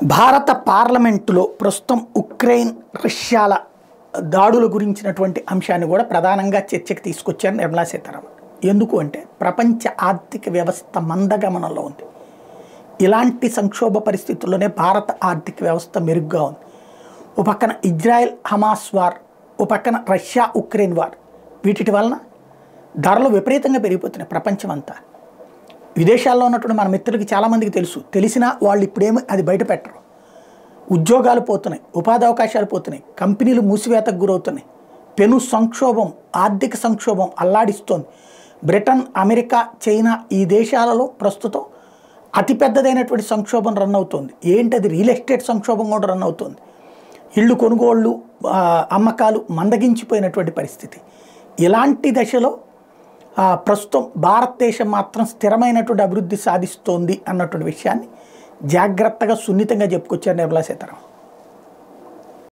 భారత పార్లమెంటులో ప్రస్తుతం ఉక్రెయిన్ రష్యాల దాడుల గురించినటువంటి అంశాన్ని కూడా ప్రధానంగా చర్చకు తీసుకొచ్చారు నిర్మలా సీతారామన్. ఎందుకు అంటే ప్రపంచ ఆర్థిక వ్యవస్థ మందగమనంలో ఉంది. ఇలాంటి సంక్షోభ పరిస్థితుల్లోనే భారత ఆర్థిక వ్యవస్థ మెరుగ్గా ఉంది. ఓ పక్కన ఇజ్రాయెల్ హమాస్ వార్, ఓ పక్కన రష్యా ఉక్రెయిన్ వార్, వీటి వలన ధరలు విపరీతంగా పెరిగిపోతున్నాయి ప్రపంచం అంతా. విదేశాల్లో ఉన్నటువంటి మన మిత్రులకి చాలామందికి తెలిసినా వాళ్ళు ఇప్పుడేమి అది బయట పెట్టరు. ఉద్యోగాలు పోతున్నాయి, ఉపాధి అవకాశాలు పోతున్నాయి, కంపెనీలు మూసివేతకు గురవుతున్నాయి. పెను సంక్షోభం, ఆర్థిక సంక్షోభం అల్లాడిస్తోంది. బ్రిటన్, అమెరికా, చైనా ఈ దేశాలలో ప్రస్తుతం అతిపెద్దదైనటువంటి సంక్షోభం రన్ అవుతుంది. ఏంటది? రియల్ ఎస్టేట్ సంక్షోభం కూడా రన్ అవుతుంది. ఇళ్ళు కొనుగోళ్ళు, అమ్మకాలు మందగించిపోయినటువంటి పరిస్థితి. ఇలాంటి దశలో ప్రస్తుతం భారతదేశం మాత్రం స్థిరమైనటువంటి అభివృద్ధి సాధిస్తోంది అన్నటువంటి విషయాన్ని జాగ్రత్తగా సున్నితంగా చెప్పుకొచ్చారు నిర్మలా సీతారామన్.